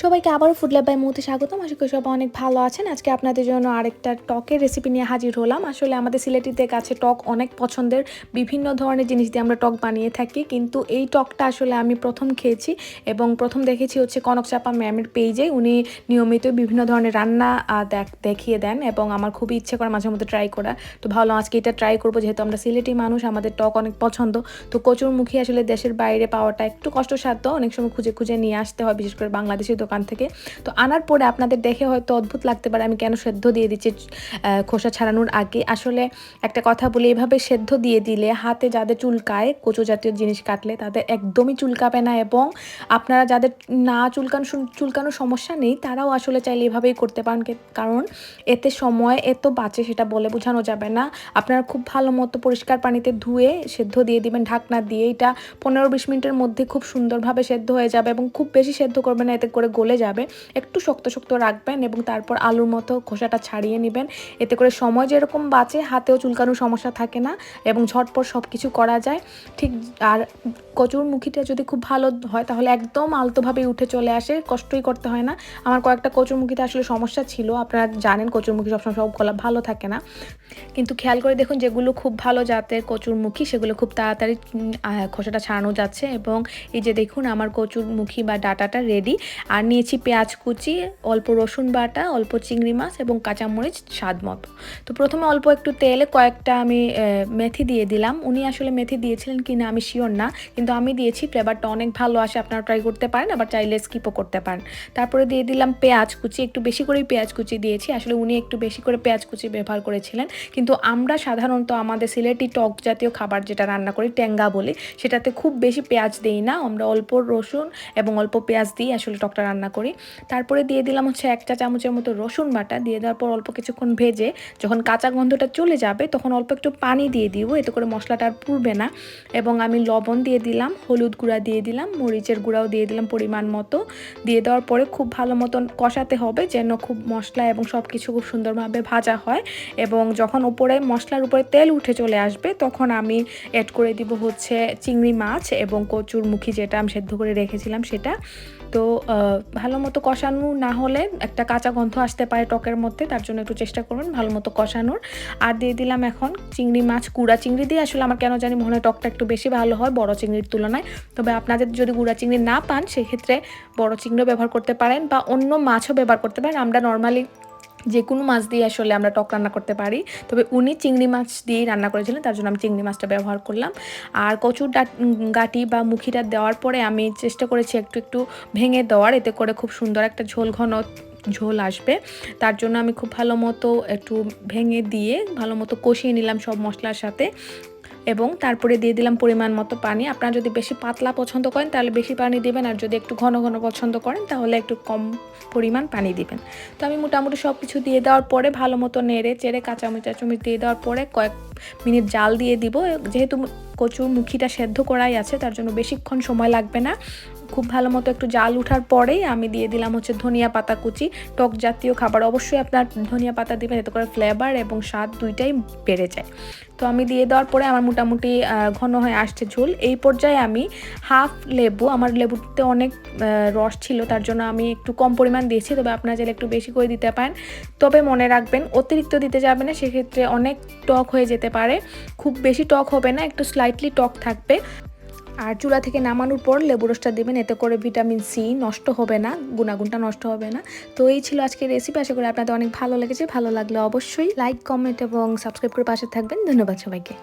সবাইকে আবারও food lab by মুহূর্তে স্বাগতম। আশা করি সবাই অনেক ভালো আছেন। আজকে আপনাদের জন্য আরেকটা টকের রেসিপি নিয়ে হাজির হলাম। আসলে আমাদের সিলেটিদের কাছে টক অনেক পছন্দের, বিভিন্ন ধরনের জিনিস দিয়ে আমরা টক বানিয়ে থাকি, কিন্তু এই টকটা আসলে আমি প্রথম খেয়েছি এবং প্রথম দেখেছি হচ্ছে কনক চাপা ম্যামের পেজে। উনি নিয়মিত বিভিন্ন ধরনের রান্না দেখিয়ে দেন এবং আমার খুবই ইচ্ছে করে মাঝে মধ্যে ট্রাই করা। তো ভাবলাম আজকে এটা ট্রাই করবো, যেহেতু আমরা সিলেটি মানুষ, আমাদের টক অনেক পছন্দ। তো কচুরমুখী আসলে দেশের বাইরে পাওয়াটা একটু কষ্টসাধ্য, অনেক সময় খুঁজে খুঁজে নিয়ে আসতে হয়, বিশেষ করে বাংলাদেশি দোকান থেকে। তো আনার পরে আপনাদের দেখে হয়তো অদ্ভুত লাগতে পারে আমি কেন সেদ্ধ দিয়ে দিচ্ছি খোসা ছাড়ানোর আগে। আসলে একটা কথা বলি, এভাবে সেদ্ধ দিয়ে দিলে হাতে যাদের চুলকায়, কচু জাতীয় জিনিস কাটলে তাদের একদমই চুলকাবে না, এবং আপনারা যাদের না চুলকানোর সমস্যা নেই তারাও আসলে চাইলে এভাবেই করতে পারেন, কারণ এতে সময় এত বাঁচে সেটা বলে বোঝানো যাবে না। আপনারা খুব ভালো মতো পরিষ্কার পানিতে ধুয়ে সেদ্ধ দিয়ে দিবেন ঢাকনা দিয়ে। এটা 15-20 মিনিটের মধ্যে খুব সুন্দরভাবে সেদ্ধ হয়ে যাবে, এবং খুব বেশি সেদ্ধ করবেন না, এতে করে গলে যাবে। একটু শক্ত শক্ত রাখবেন এবং তারপর আলুর মতো খোসাটা ছাড়িয়ে নেবেন। এতে করে সময় যেরকম বাঁচে, হাতেও চুলকানোর সমস্যা থাকে না এবং ঝটপট সব কিছু করা যায়। ঠিক আর কচুর মুখিটা যদি খুব ভালো হয় তাহলে একদম আলতোভাবে উঠে চলে আসে, কষ্টই করতে হয় না। আমার কয়েকটা কচুরমুখিতে আসলে সমস্যা ছিল, আপনারা জানেন কচুরমুখি সবসময় সব গলা ভালো থাকে না, কিন্তু খেয়াল করে দেখুন যেগুলো খুব ভালো জাতের কচুরমুখী সেগুলো খুব তাড়াতাড়ি খোসাটা ছাড়ানো যাচ্ছে। এবং এই যে দেখুন আমার কচুরমুখী বা ডাটাটা রেডি। আর নিয়েছি পেঁয়াজ কুচি, অল্প রসুন বাটা, অল্প চিংড়ি মাছ এবং কাঁচামরিচ স্বাদ মতো। তো প্রথমে অল্প একটু তেলে কয়েকটা আমি মেথি দিয়ে দিলাম। উনি আসলে মেথি দিয়েছিলেন কিনা আমি শিওর না, কিন্তু আমি দিয়েছি, ফ্লেভারটা অনেক ভালো আসে। আপনারা ট্রাই করতে পারেন, আবার চাইলে স্কিপও করতে পারেন। তারপরে দিয়ে দিলাম পেঁয়াজ কুচি, একটু বেশি করেই পেঁয়াজ কুচি দিয়েছি। আসলে উনি একটু বেশি করে পেঁয়াজ কুচি ব্যবহার করেছিলেন, কিন্তু আমরা সাধারণত আমাদের সিলেটি টক জাতীয় খাবার যেটা রান্না করি, ট্যাঙ্গা বলি, সেটাতে খুব বেশি পেঁয়াজ দিই না। আমরা অল্প রসুন এবং অল্প পেঁয়াজ দিয়ে আসলে টকটা রান্না করি। তারপরে দিয়ে দিলাম হচ্ছে 1 চা চামচের মতো রসুন বাটা। দিয়ে দেওয়ার পর অল্প কিছুক্ষণ ভেজে যখন কাঁচা গন্ধটা চলে যাবে তখন অল্প একটু পানি দিয়ে দিব, এতে করে মশলাটা আর পুড়বে না। এবং আমি লবণ দিয়ে দিলাম, হলুদ গুঁড়া দিয়ে দিলাম, মরিচের গুঁড়াও দিয়ে দিলাম পরিমাণ মতো। দিয়ে দেওয়ার পরে খুব ভালো মতন কষাতে হবে, যেন খুব মশলা এবং সব কিছু খুব সুন্দরভাবে ভাজা হয়। এবং যখন উপরে মশলার উপরে তেল উঠে চলে আসবে তখন আমি অ্যাড করে দিব হচ্ছে চিংড়ি মাছ এবং কচুরমুখী যেটা আমি সেদ্ধ করে রেখেছিলাম সেটা। তো ভালো মতো কষানো না হলে একটা কাঁচা গন্ধ আসতে পারে টকের মধ্যে, তার জন্য একটু চেষ্টা করবেন ভালো মতো কষানোর। আর দিয়ে দিলাম এখন চিংড়ি মাছ। গুঁড়া চিংড়ি দিয়ে আসলে আমার কেন জানি মনে হয় টকটা একটু বেশি ভালো হয় বড় চিংড়ির তুলনায়। তবে আপনাদের যদি গুঁড়া চিংড়ি না পান সেক্ষেত্রে বড় চিংড়িও ব্যবহার করতে পারেন বা অন্য মাছও ব্যবহার করতে পারেন। আমরা নর্মালি যে কোনো মাছ দিয়ে আসলে আমরা টক রান্না করতে পারি, তবে উনি চিংড়ি মাছ দিয়েই রান্না করেছিলেন, তার জন্য আমি চিংড়ি মাছটা ব্যবহার করলাম। আর কচুর গাঁটি বা মুখিটা দেওয়ার পরে আমি চেষ্টা করেছি একটু একটু ভেঙে দেওয়ার, এতে করে খুব সুন্দর একটা ঘন ঝোল আসবে। তার জন্য আমি খুব ভালো মতো একটু ভেঙে দিয়ে ভালো মতো কষিয়ে নিলাম সব মশলার সাথে, এবং তারপরে দিয়ে দিলাম পরিমাণ মতো পানি। আপনারা যদি বেশি পাতলা পছন্দ করেন তাহলে বেশি পানি দিবেন, আর যদি একটু ঘন ঘন পছন্দ করেন তাহলে একটু কম পরিমাণ পানি দিবেন। তো আমি মোটামুটি সব কিছু দিয়ে দেওয়ার পরে ভালো মতো নেড়ে চেড়ে কাঁচামরিচ দিয়ে দেওয়ার পরে কয়েক মিনিট জাল দিয়ে দিব। যেহেতু কচুর মুখিটা সেদ্ধ করাই আছে তার জন্য বেশিক্ষণ সময় লাগবে না। খুব ভালো মতো একটু জাল ওঠার পরেই আমি দিয়ে দিলাম হচ্ছে ধনিয়া পাতা কুচি। টক জাতীয় খাবার অবশ্যই আপনার ধনিয়া পাতা দিবেন, এতে করে ফ্লেভার এবং স্বাদ দুইটাই বেড়ে যায়। তো আমি দিয়ে দেওয়ার পরে আমার মোটামুটি ঘন হয়ে আসছে ঝোল। এই পর্যায়ে আমি হাফ লেবু, আমার লেবুতে অনেক রস ছিল তার জন্য আমি একটু কম পরিমাণ দিয়েছি, তবে আপনারা চাইলে একটু বেশি করে দিতে পারেন। তবে মনে রাখবেন অতিরিক্ত দিতে যাবে না, সেক্ষেত্রে অনেক টক হয়ে যেতে পারে। খুব বেশি টক হবে না, একটু স্লাইটলি টক থাকবে। আর চুলা থেকে নামানোর পর লেবু রসটা দেবেন, এতে করে ভিটামিন সি নষ্ট হবে না, গুণাগুণটা নষ্ট হবে না। তো এই ছিল আজকের রেসিপি, আশা করি আপনাদের অনেক ভালো লেগেছে। ভালো লাগলে অবশ্যই লাইক, কমেন্ট এবং সাবস্ক্রাইব করে পাশে থাকবেন। ধন্যবাদ সবাইকে।